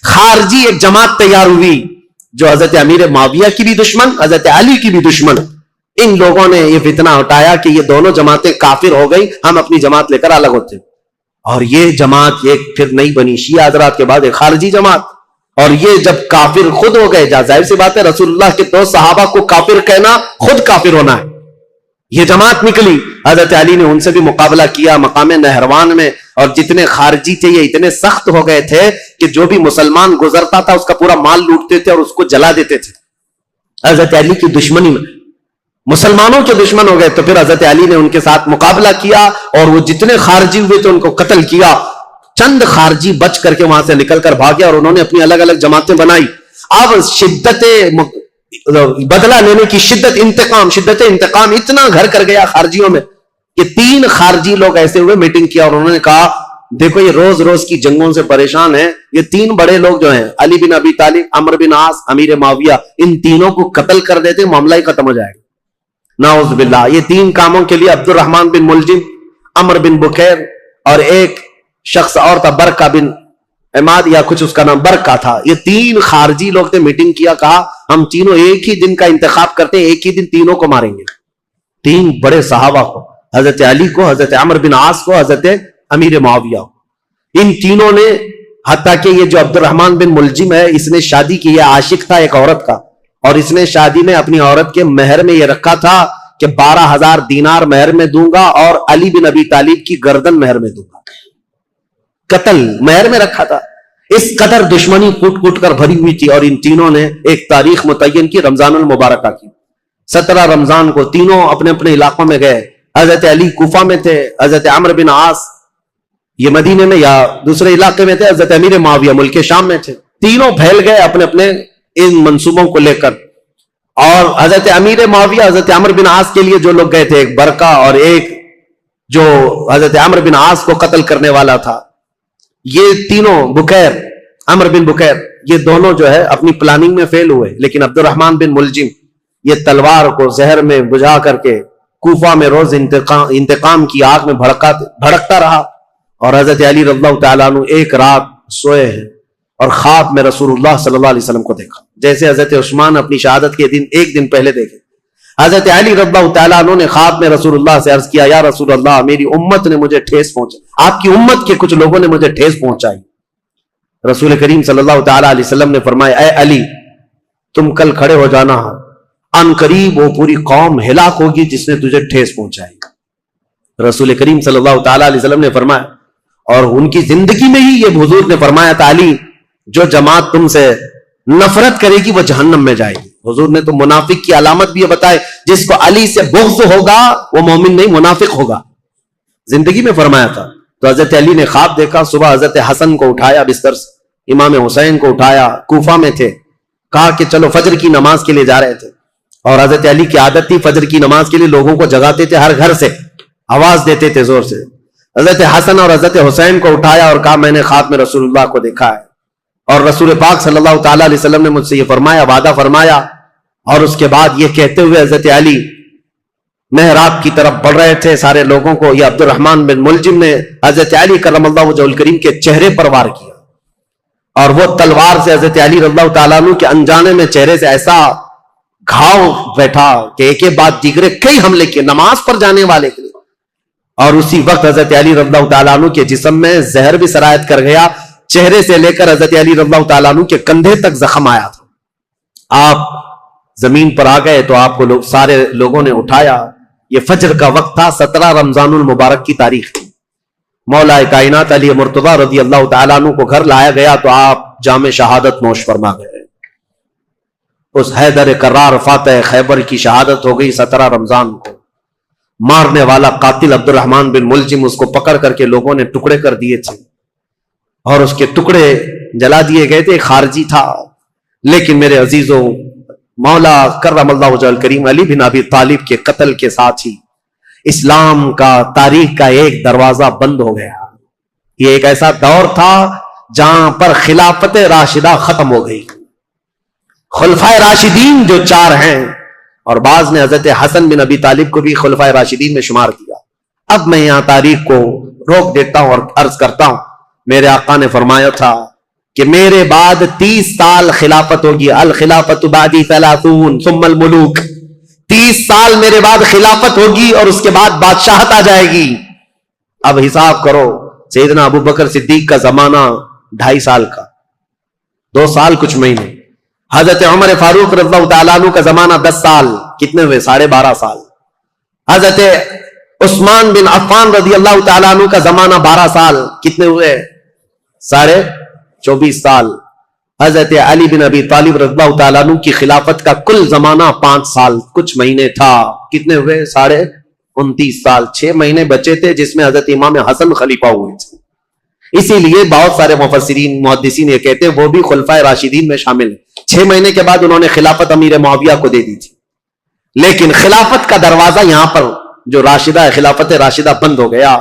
خارجی ایک جماعت تیار ہوئی جو حضرت امیر معاویہ کی بھی دشمن، حضرت علی کی بھی دشمن. ان لوگوں نے یہ فتنہ اٹھایا کہ یہ دونوں جماعتیں کافر ہو گئی، ہم اپنی جماعت لے کر الگ ہوتے. اور یہ جماعت ایک پھر نہیں بنی، شیعہ حضرات کے بعد ایک خارجی جماعت. اور یہ جب کافر خود ہو گئے، ظاہر سی بات ہے رسول اللہ کے دو صحابہ کو کافر کہنا خود کافر ہونا ہے. یہ جماعت نکلی، حضرت علی نے ان سے بھی مقابلہ کیا مقام نہروان میں. اور جتنے خارجی تھے یہ اتنے سخت ہو گئے تھے کہ جو بھی مسلمان گزرتا تھا اس کا پورا مال لوٹتے تھے اور اس کو جلا دیتے تھے. حضرت علی کی دشمنی میں مسلمانوں کے دشمن ہو گئے. تو پھر حضرت علی نے ان کے ساتھ مقابلہ کیا اور وہ جتنے خارجی ہوئے تھے ان کو قتل کیا. چند خارجی بچ کر کے وہاں سے نکل کر بھاگے اور انہوں نے اپنی الگ الگ جماعتیں بنائی. اب شدت بدلہ لینے کی شدت انتقام اتنا گھر کر گیا خارجیوں میں کہ 3 خارجی لوگ ایسے ہوئے میٹنگ کیا اور انہوں نے کہا دیکھو یہ روز روز کی جنگوں سے پریشان ہیں، یہ 3 بڑے لوگ جو ہیں علی بن ابی طالب، عمرو بن عاص، امیر معاویہ، ان تینوں کو قتل کر دیتے معاملہ ہی ختم ہو جائے گا. نعوذ باللہ. یہ 3 کاموں کے لیے عبد الرحمن بن ملجم، عمرو بن بکیر اور ایک شخص اور تھا برکہ بن عماد یا کچھ اس کا نام برکہ تھا. یہ 3 خارجی لوگ تھے. میٹنگ کیا، کہا ہم تینوں ایک ہی دن کا انتخاب کرتے ہیں، ایک ہی دن تینوں کو ماریں گے. 3 بڑے صحابہ کو، حضرت علی کو، حضرت عمرو بن عاص کو، حضرت امیر معاویہ کو. ان تینوں نے، حتیٰ کہ یہ جو عبد الرحمن بن ملجم ہے اس نے شادی کی، یہ عاشق تھا ایک عورت کا، اور اس نے شادی میں اپنی عورت کے مہر میں یہ رکھا تھا کہ 12,000 دینار مہر میں دوں گا اور علی بن ابی طالب کی گردن مہر میں دوں گا. قتل مہر میں رکھا تھا. اس قدر دشمنی کوٹ کوٹ کر بھری ہوئی تھی. اور ان تینوں نے ایک تاریخ متعین کی، رمضان المبارکہ کی. 17 رمضان کو تینوں اپنے اپنے علاقوں میں گئے. حضرت علی کوفہ میں تھے، حضرت عمرو بن عاص یہ مدینے میں یا دوسرے علاقے میں تھے، حضرت امیر معاویہ ملک شام میں تھے. تینوں پھیل گئے اپنے اپنے ان منصوبوں کو لے کر. اور حضرت امیر معاویہ حضرت عمرو بن عاص کے لیے جو لوگ گئے تھے، ایک برکہ اور ایک جو حضرت عمرو بن عاص کو قتل کرنے والا تھا، یہ تینوں بکیر، عمرو بن بکیر، یہ دونوں جو ہے اپنی پلاننگ میں فیل ہوئے. لیکن عبد الرحمن بن ملجم یہ تلوار کو زہر میں بجھا کر کے کوفہ میں روز انتقام کی آگ میں بھڑکتا رہا. اور حضرت علی رضی اللہ تعالیٰ عنہ ایک رات سوئے ہیں اور خواب میں رسول اللہ صلی اللہ علیہ وسلم کو دیکھا، جیسے حضرت عثمان اپنی شہادت کے دن ایک دن پہلے دیکھے. حضرت علی رضی اللہ تعالیٰ عنہ نے خواب میں رسول اللہ سے عرض کیا، یا رسول اللہ میری امت نے مجھے ٹھیس پہنچائی، آپ کی امت کے کچھ لوگوں نے مجھے ٹھیس پہنچائی. رسول کریم صلی اللہ تعالیٰ علیہ وسلم نے فرمایا، اے علی تم کل کھڑے ہو جانا، ان قریب وہ پوری قوم ہلاک ہوگی جس نے تجھے ٹھیس پہنچائی. رسول کریم صلی اللہ تعالیٰ علیہ وسلم نے فرمایا، اور ان کی زندگی میں ہی یہ حضور نے فرمایا تھا، علی جو جماعت تم سے نفرت کرے گی وہ جہنم میں جائے گی. حضور نے تو منافق کی علامت بھی یہ بتائے، جس کو علی سے بغض ہوگا وہ مومن نہیں منافق ہوگا، زندگی میں فرمایا تھا. تو حضرت علی نے خواب دیکھا، صبح حضرت حسن کو اٹھایا بستر سے، امام حسین کو اٹھایا، کوفہ میں تھے، کہا کہ چلو فجر کی نماز کے لیے جا رہے تھے. اور حضرت علی کی عادت تھی فجر کی نماز کے لیے لوگوں کو جگاتے تھے، ہر گھر سے آواز دیتے تھے زور سے. حضرت حسن اور حضرت حسین کو اٹھایا اور کہا میں نے خواب میں رسول اللہ کو دیکھا ہے، اور رسول پاک صلی اللہ تعالیٰ علیہ وسلم نے مجھ سے یہ فرمایا، وعدہ فرمایا. اور اس کے بعد یہ کہتے ہوئے حضرت علی محراب کی طرف بڑھ رہے تھے سارے لوگوں کو. یہ عبد الرحمن بن ملجم نے حضرت علی کرم اللہ وجہہ الکریم کے چہرے پر وار کیا، اور وہ تلوار سے حضرت علی رضی اللہ تعالیٰ عنہ کے انجانے میں چہرے سے ایسا گھاؤ بیٹھا کہ ایک کے بعد دیگرے کئی حملے کیے نماز پر جانے والے کے لیے. اور اسی وقت حضرت علی رضی اللہ تعالیٰ عنہ کے جسم میں زہر بھی سرایت کر گیا، چہرے سے لے کر حضرت علی رضی اللہ تعالیٰ عنہ کے کندھے تک زخم آیا تھا. آپ زمین پر آ گئے تو آپ کو سارے لوگوں نے اٹھایا. یہ فجر کا وقت تھا، 17 رمضان المبارک کی تاریخ تھی. مولا کائنات علی مرتضیٰ رضی اللہ تعالیٰ عنہ کو گھر لایا گیا تو آپ جام شہادت نوش فرما گئے. اس حیدر کرار فاتح خیبر کی شہادت ہو گئی 17 رمضان کو. مارنے والا قاتل عبد الرحمن بن ملجم اس کو پکڑ کر کے لوگوں نے ٹکڑے کر دیے تھے اور اس کے ٹکڑے جلا دیے گئے تھے. خارجی تھا، لیکن میرے عزیزوں مولا کرم اللہ وجہ الکریم علی بن ابی طالب کے قتل کے ساتھ ہی اسلام کا تاریخ کا ایک دروازہ بند ہو گیا. یہ ایک ایسا دور تھا جہاں پر خلافت راشدہ ختم ہو گئی. خلفائے راشدین جو 4 ہیں، اور بعض نے حضرت حسن بن ابی طالب کو بھی خلفائے راشدین میں شمار کیا. اب میں یہاں تاریخ کو روک دیتا ہوں اور عرض کرتا ہوں، میرے آقا نے فرمایا تھا کہ میرے بعد 30 سال خلافت ہوگی، الخلافت بعدی 30 ثم الملوک، 30 سال میرے بعد خلافت ہوگی اور اس کے بعد بادشاہت آ جائے گی۔ اب حساب کرو، سیدنا ابو بکر صدیق کا زمانہ 2.5 سال کا، 2 سال کچھ مہینے۔ حضرت عمر فاروق رضی اللہ تعالیٰ عنہ کا زمانہ 10 سال، کتنے ہوئے؟ 12.5 سال۔ حضرت عثمان بن عفان رضی اللہ تعالیٰ عنہ کا زمانہ 12 سال، کتنے ہوئے؟ 24.5 سال۔ حضرت علی بن ابی طالب رضی اللہ تعالیٰ عنہ کی خلافت کا کل زمانہ 5 سال کچھ مہینے تھا، کتنے ہوئے؟ 29.5 سال۔ 6 مہینے بچے تھے جس میں حضرت امام حسن خلیفہ ہوئے تھے۔ اسی لیے بہت سارے مفسرین محدثین یہ کہتے ہیں وہ بھی خلفائے راشدین میں شامل ہیں۔ 6 مہینے کے بعد انہوں نے خلافت امیر معاویہ کو دے دی تھی، لیکن خلافت کا دروازہ یہاں پر جو راشدہ ہے، خلافت راشدہ بند ہو گیا،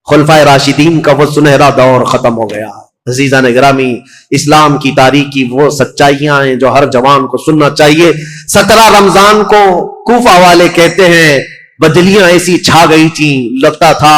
خلفائے راشدین کا وہ سنہرا دور ختم ہو گیا۔ عزیزان گرامی، اسلام کی تاریخ کی وہ سچائیاں ہیں جو ہر جوان کو سننا چاہیے۔ 17 رمضان کو کوفہ والے کہتے ہیں بدلیاں ایسی چھا گئی تھیں، لگتا تھا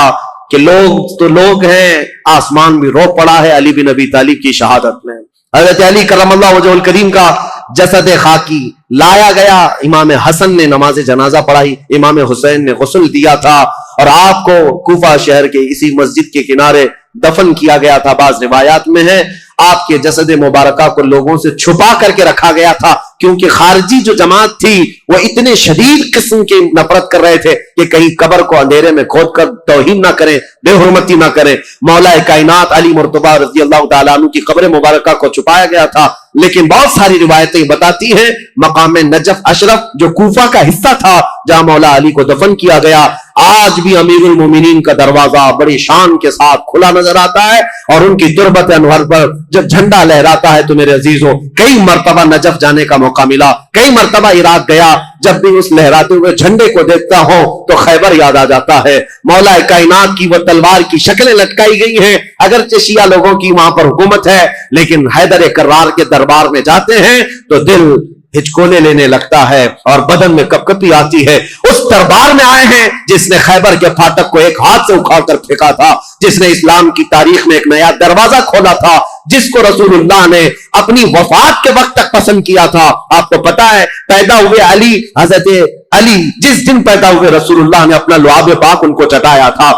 کہ لوگ تو لوگ ہیں، آسمان بھی رو پڑا ہے علی بن ابی طالب کی شہادت میں۔ حضرت علی کرم اللہ وجہہ الکریم کا جسد خاکی لایا گیا، امام حسن نے نماز جنازہ پڑھائی، امام حسین نے غسل دیا تھا، اور آپ کو کوفہ شہر کے اسی مسجد کے کنارے دفن کیا گیا تھا۔ بعض روایات میں ہے آپ کے جسد مبارکہ کو لوگوں سے چھپا کر کے رکھا گیا تھا، کیونکہ خارجی جو جماعت تھی وہ اتنے شدید قسم کی نفرت کر رہے تھے کہ کہیں قبر کو اندھیرے میں کھود کر توہین نہ کریں، بے حرمتی نہ کریں۔ مولا کائنات علی مرتضیٰ رضی اللہ تعالیٰ عنہ کی قبر مبارکہ کو چھپایا گیا تھا، لیکن بہت ساری روایتیں بتاتی ہیں مقام نجف اشرف جو کوفہ کا حصہ تھا جہاں مولا علی کو دفن کیا گیا، آج بھی امیر المومنین کا دروازہ بڑی شان کے ساتھ کھلا نظر آتا ہے، اور ان کی تربت انور پر جب جھنڈا لہراتا ہے تو میرے عزیزوں کئی مرتبہ نجف جانے کا موقع ملا، کئی مرتبہ عراق گیا، جب بھی اس لہراتے ہوئے جھنڈے کو دیکھتا ہوں تو خیبر یاد آ جاتا ہے۔ مولا کائنات کی وہ تلوار کی شکلیں لٹکائی گئی ہیں، اگرچہ شیعہ لوگوں کی وہاں پر حکومت ہے، لیکن حیدر کرار کے دربار میں جاتے ہیں تو دل ہچکونے لینے لگتا ہے اور بدن میں کپکپی آتی ہے۔ اس دربار میں آئے ہیں جس نے خیبر کے پھاٹک کو ایک ہاتھ سے اکھاڑ کر پھینکا تھا، جس نے اسلام کی تاریخ میں ایک نیا دروازہ کھولا تھا، جس کو رسول اللہ نے اپنی وفات کے وقت تک پسند کیا تھا۔ آپ کو پتا ہے پیدا ہوئے علی، حضرت علی جس دن پیدا ہوئے رسول اللہ نے اپنا لعاب پاک ان کو چٹایا تھا۔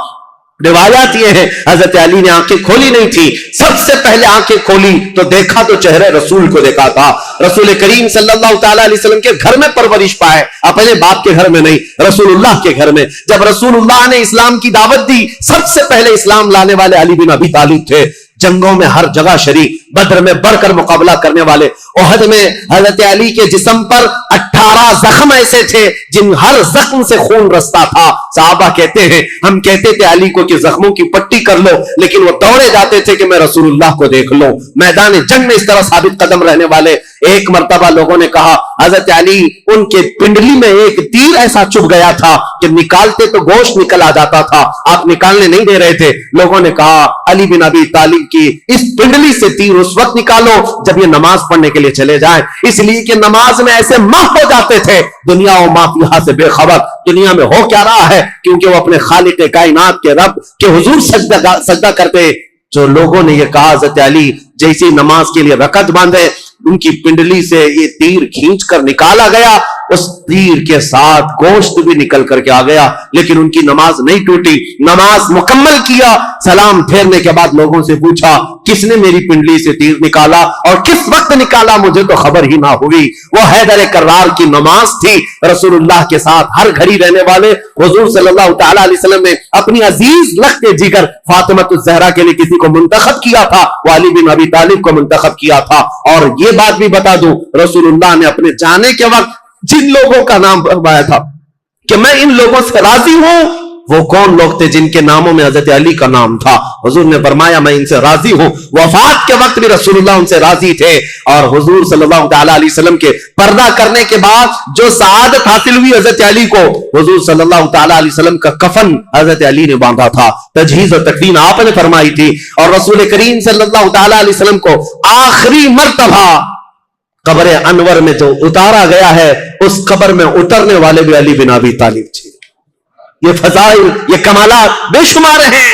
روایات یہ ہے حضرت علی نے آنکھیں کھولی نہیں تھی، سب سے پہلے آنکھیں کھولی تو دیکھا تو چہرے رسول کو دیکھا تھا۔ رسول کریم صلی اللہ تعالی علیہ وسلم کے گھر میں پرورش پائے، اپنے باپ کے گھر میں نہیں، رسول اللہ کے گھر میں۔ جب رسول اللہ نے اسلام کی دعوت دی، سب سے پہلے اسلام لانے والے علی بن ابی طالب تھے۔ جنگوں میں ہر جگہ شریک، بدر میں بڑھ کر مقابلہ کرنے والے، احد میں حضرت علی کے جسم پر 18 زخم ایسے تھے جن ہر زخم سے خون رستا تھا۔ صحابہ کہتے ہیں ہم کہتے تھے علی کو کہ زخموں کی پٹی کر لو، لیکن وہ دوڑے جاتے تھے کہ میں رسول اللہ کو دیکھ لوں۔ میدان جنگ میں اس طرح ثابت قدم رہنے والے۔ ایک مرتبہ لوگوں نے کہا حضرت علی ان کے پنڈلی میں ایک تیر ایسا چبھ گیا تھا کہ نکالتے تو گوشت نکل آ جاتا تھا، آپ نکالنے نہیں دے رہے تھے۔ لوگوں نے کہا علی بن ابی طالب کی اس پنڈلی سے تیر اس وقت نکالو جب یہ نماز پڑھنے کے لیے چلے جائیں، اس لیے کہ نماز میں ایسے محو ہو جاتے تھے، دنیا و ما فیہا سے بے خبر، دنیا میں ہو کیا رہا ہے، کیونکہ وہ اپنے خالق کائنات کے رب کے حضور سجدہ کرتے۔ جو لوگوں نے یہ کہا حضرت علی جیسی نماز کے لیے رکعت باندھے، ان کی پنڈلی سے یہ تیر کھینچ کر نکالا گیا، اس تیر کے ساتھ گوشت بھی نکل کر کے آ گیا، لیکن ان کی نماز نہیں ٹوٹی، نماز مکمل کیا۔ سلام پھیرنے کے بعد لوگوں سے پوچھا کس نے میری پنڈلی سے تیر نکالا اور کس وقت نکالا، مجھے تو خبر ہی نہ ہوئی۔ وہ حیدر کرار کی نماز تھی۔ رسول اللہ کے ساتھ ہر گھڑی رہنے والے حضور صلی اللہ تعالی علیہ وسلم نے اپنی عزیز لخت جگر فاطمہ الزہرا کے لیے کسی کو منتخب کیا تھا، وہ علی بن ابی طالب کو منتخب کیا تھا۔ اور یہ بات بھی بتا دوں، رسول اللہ نے اپنے جانے کے وقت جن لوگوں کا نام فرمایا تھا کہ میں ان لوگوں سے راضی ہوں، وہ کون لوگ تھے جن کے ناموں میں حضرت علی کا نام تھا؟ حضور نے فرمایا میں ان سے راضی ہوں۔ وفات کے وقت بھی رسول اللہ ان سے راضی تھے، اور حضور صلی اللہ تعالی علیہ وسلم کے پردہ کرنے کے بعد جو سعادت حاصل ہوئی حضرت علی کو، حضور صلی اللہ تعالی علیہ وسلم کا کفن حضرت علی نے باندھا تھا، تجہیز اور تکفین آپ نے فرمائی تھی، اور رسول کریم صلی اللہ تعالی علیہ وسلم کو آخری مرتبہ قبر انور میں جو اتارا گیا ہے، اس قبر میں اترنے والے بھی علی بن ابی طالب تھے۔ یہ فضائل، یہ کمالات بے شمار ہیں۔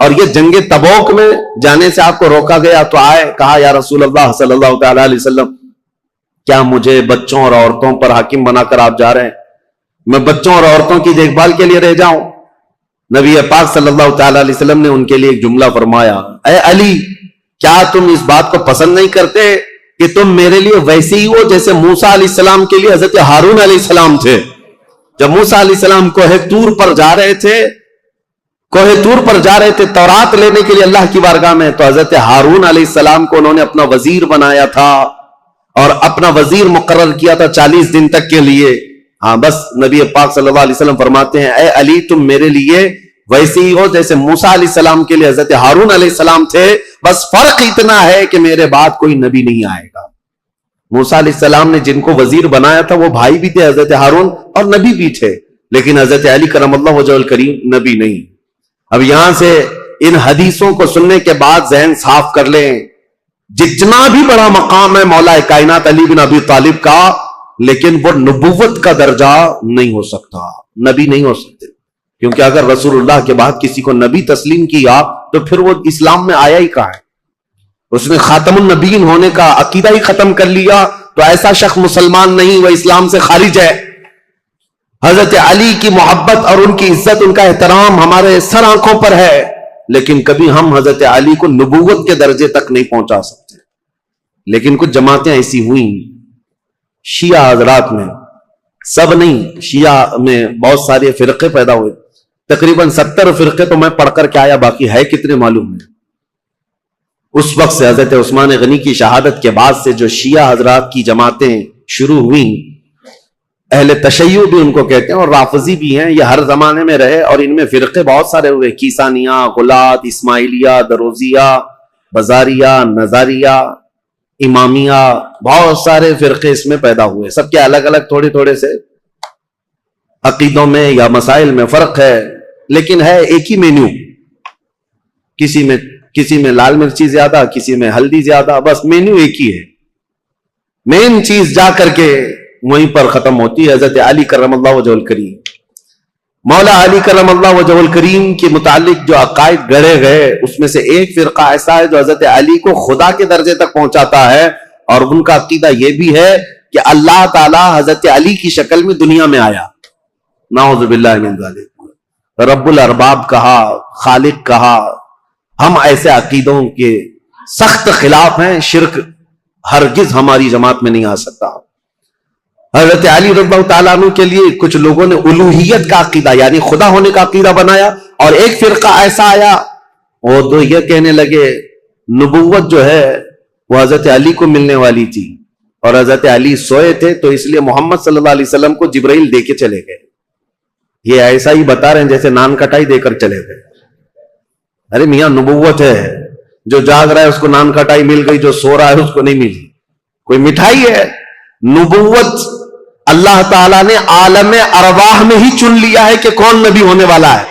اور یہ جنگ تبوک میں جانے سے آپ کو روکا گیا تو آئے, کہا یا رسول اللہ صلی اللہ تعالی علیہ وسلم کیا مجھے بچوں اور عورتوں پر حاکم بنا کر آپ جا رہے ہیں؟ میں بچوں اور عورتوں کی دیکھ بھال کے لیے رہ جاؤں؟ نبی پاک صلی اللہ تعالی علیہ وسلم نے ان کے لیے ایک جملہ فرمایا, اے علی کیا تم اس بات کو پسند نہیں کرتے کہ تم میرے لیے ویسے ہی ہو جیسے موسیٰ علیہ السلام کے لیے حضرت ہارون علیہ السلام تھے؟ جب موسیٰ علیہ السلام کوہ طور پر جا رہے تھے تورات لینے کے لیے اللہ کی بارگاہ میں, تو حضرت ہارون علیہ السلام کو انہوں نے اپنا وزیر بنایا تھا اور اپنا وزیر مقرر کیا تھا 40 دن تک کے لیے. ہاں بس نبی پاک صلی اللہ علیہ وسلم فرماتے ہیں اے علی تم میرے لیے ویسے ہی ہو جیسے موسیٰ علیہ السلام کے لیے حضرت ہارون علیہ السلام تھے, بس فرق اتنا ہے کہ میرے بعد کوئی نبی نہیں آئے گا. موسیٰ علیہ السلام نے جن کو وزیر بنایا تھا وہ بھائی بھی تھے حضرت ہارون اور نبی بھی تھے, لیکن حضرت علی کرم اللہ وجہہ الکریم نبی نہیں. اب یہاں سے ان حدیثوں کو سننے کے بعد ذہن صاف کر لیں, جتنا بھی بڑا مقام ہے مولا کائنات علی بن ابی طالب کا, لیکن وہ نبوت کا درجہ نہیں ہو سکتا, نبی نہیں ہو سکتے, کیونکہ اگر رسول اللہ کے بعد کسی کو نبی تسلیم کیا تو پھر وہ اسلام میں آیا ہی کہاں ہے؟ اس نے خاتم النبیین ہونے کا عقیدہ ہی ختم کر لیا تو ایسا شخص مسلمان نہیں, وہ اسلام سے خارج ہے. حضرت علی کی محبت اور ان کی عزت, ان کا احترام ہمارے سر آنکھوں پر ہے, لیکن کبھی ہم حضرت علی کو نبوت کے درجے تک نہیں پہنچا سکتے. لیکن کچھ جماعتیں ایسی ہوئیں شیعہ حضرات میں, سب نہیں, شیعہ میں بہت سارے فرقے پیدا ہوئے, تقریباً 70 فرقے تو میں پڑھ کر کے آیا, باقی ہے کتنے معلوم نہیں. اس وقت سے حضرت عثمان غنی کی شہادت کے بعد سے جو شیعہ حضرات کی جماعتیں شروع ہوئیں, اہل تشیع بھی ان کو کہتے ہیں اور رافضی بھی ہیں, یہ ہر زمانے میں رہے اور ان میں فرقے بہت سارے ہوئے, کیسانیہ, غلات, اسماعیلیہ, دروزیہ, بزاریہ, نظاریہ, امامیہ, بہت سارے فرقے اس میں پیدا ہوئے. سب کے الگ الگ تھوڑے سے عقیدوں میں یا مسائل میں فرق ہے, لیکن ہے ایک ہی مینیو. کسی میں لال مرچی زیادہ, کسی میں ہلدی زیادہ, بس مینیو ایک ہی ہے. مین چیز جا کر کے وہیں پر ختم ہوتی ہے. حضرت علی کرم اللہ وجہ الکریم, مولا علی کرم اللہ وجہ الکریم کے متعلق جو عقائد گڑے گئے, اس میں سے ایک فرقہ ایسا ہے جو حضرت علی کو خدا کے درجے تک پہنچاتا ہے, اور ان کا عقیدہ یہ بھی ہے کہ اللہ تعالی حضرت علی کی شکل میں دنیا میں آیا. نعوذ باللہ من ذالک, رب الارباب کہا, خالق کہا. ہم ایسے عقیدوں کے سخت خلاف ہیں. شرک ہرگز ہماری جماعت میں نہیں آ سکتا. حضرت علی رضی اللہ تعالیٰ عنہ کے لیے کچھ لوگوں نے الوہیت کا عقیدہ یعنی خدا ہونے کا عقیدہ بنایا, اور ایک فرقہ ایسا آیا وہ تو یہ کہنے لگے نبوت جو ہے وہ حضرت علی کو ملنے والی تھی, اور حضرت علی سوئے تھے تو اس لیے محمد صلی اللہ علیہ وسلم کو جبرائیل دے کے چلے گئے. یہ ایسا ہی بتا رہے ہیں جیسے نان کٹائی دے کر چلے گئے. ارے میاں نبوت ہے, جو جاگ رہا ہے اس کو نان کٹائی مل گئی, جو سو رہا ہے اس کو نہیں ملی. کوئی مٹھائی ہے؟ نبوت اللہ تعالیٰ نے عالم ارواح میں ہی چن لیا ہے کہ کون نبی ہونے والا ہے.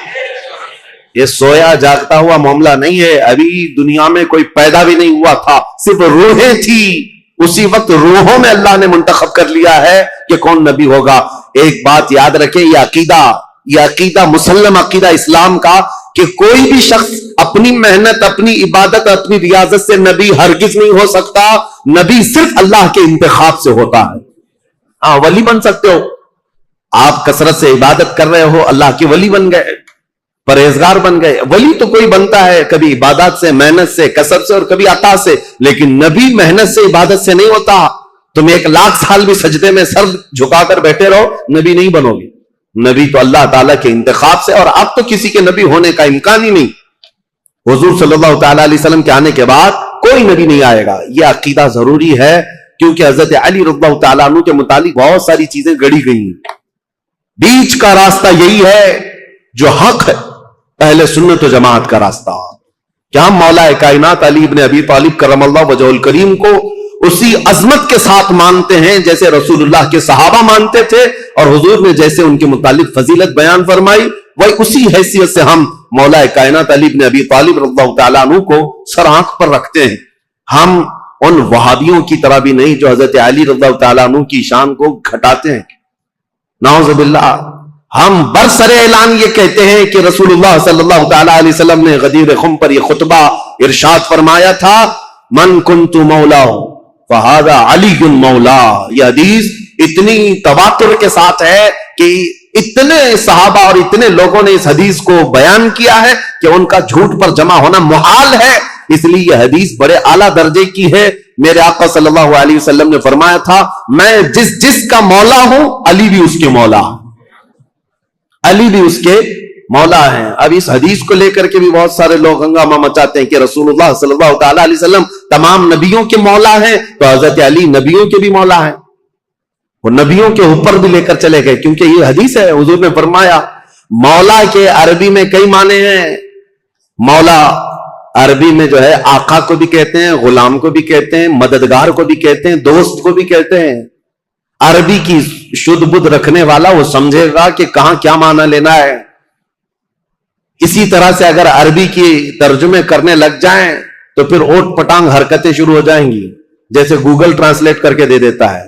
یہ سویا جاگتا ہوا معاملہ نہیں ہے. ابھی دنیا میں کوئی پیدا بھی نہیں ہوا تھا, صرف روحیں تھی, اسی وقت روحوں میں اللہ نے منتخب کر لیا ہے کہ کون نبی ہوگا. ایک بات یاد رکھیں, یہ عقیدہ مسلم عقیدہ اسلام کا کہ کوئی بھی شخص اپنی محنت, اپنی عبادت, اپنی ریاضت سے نبی ہرگز نہیں ہو سکتا. نبی صرف اللہ کے انتخاب سے ہوتا ہے. ہاں ولی بن سکتے ہو, آپ کثرت سے عبادت کر رہے ہو, اللہ کے ولی بن گئے, پرہیزگار بن گئے. ولی تو کوئی بنتا ہے کبھی عبادت سے, محنت سے, کسب سے, اور کبھی عطا سے, لیکن نبی محنت سے, عبادت سے نہیں ہوتا. تم 1,00,000 سال بھی سجدے میں سر جھکا کر بیٹھے رہو, نبی نہیں بنو گے. نبی تو اللہ تعالیٰ کے انتخاب سے, اور اب تو کسی کے نبی ہونے کا امکان ہی نہیں. حضور صلی اللہ تعالیٰ علیہ وسلم کے آنے کے بعد کوئی نبی نہیں آئے گا. یہ عقیدہ ضروری ہے, کیونکہ حضرت علی رضی اللہ تعالیٰ عنہ کے متعلق بہت ساری چیزیں گڑی گئی ہیں. بیچ کا راستہ یہی ہے جو حق ہے, اہل سنت و جماعت کا راستہ, کہ ہم مولا کائنات علی ابن ابی طالب کرم اللہ وجہ الکریم کو اسی عظمت کے ساتھ مانتے ہیں جیسے رسول اللہ کے صحابہ مانتے تھے, اور حضور نے جیسے ان کے متعلق فضیلت بیان فرمائی, وہی اسی حیثیت سے ہم مولا کائنات علی ابن ابی طالب رضی اللہ تعالیٰ عنہ کو سر آنکھ پر رکھتے ہیں. ہم ان وہابیوں کی طرح بھی نہیں جو حضرت علی رضی اللہ تعالیٰ عنہ کی شان کو گھٹاتے ہیں. نعوذ باللہ, ہم برسر اعلان یہ کہتے ہیں کہ رسول اللہ صلی اللہ تعالی علیہ وسلم نے غدیر خم پر یہ خطبہ ارشاد فرمایا تھا، من کنت مولا فہذا علی مولا. یہ حدیث اتنی تواتر کے ساتھ ہے کہ اتنے صحابہ اور اتنے لوگوں نے اس حدیث کو بیان کیا ہے کہ ان کا جھوٹ پر جمع ہونا محال ہے. اس لیے یہ حدیث بڑے اعلیٰ درجے کی ہے. میرے آقا صلی اللہ علیہ وسلم نے فرمایا تھا، میں جس کا مولا ہوں علی بھی اس کے مولا، علی بھی اس کے مولا ہیں. اب اس حدیث کو لے کر کے بھی بہت سارے لوگ ہنگامہ مچاتے ہیں کہ رسول اللہ صلی اللہ تعالی علیہ وسلم تمام نبیوں کے مولا ہیں، تو حضرت علی نبیوں کے بھی مولا ہیں. وہ نبیوں کے اوپر بھی لے کر چلے گئے، کیونکہ یہ حدیث ہے. حضور نے فرمایا مولا کے عربی میں کئی معنی ہیں. مولا عربی میں جو ہے آقا کو بھی کہتے ہیں، غلام کو بھی کہتے ہیں، مددگار کو بھی کہتے ہیں، دوست کو بھی کہتے ہیں. عربی کی شدھ بدھ رکھنے والا وہ سمجھے گا کہ کہاں کیا معنی لینا ہے. اسی طرح سے اگر عربی کی ترجمے کرنے لگ جائیں تو پھر اوٹ پٹانگ حرکتیں شروع ہو جائیں گی، جیسے گوگل ٹرانسلیٹ کر کے دے دیتا ہے.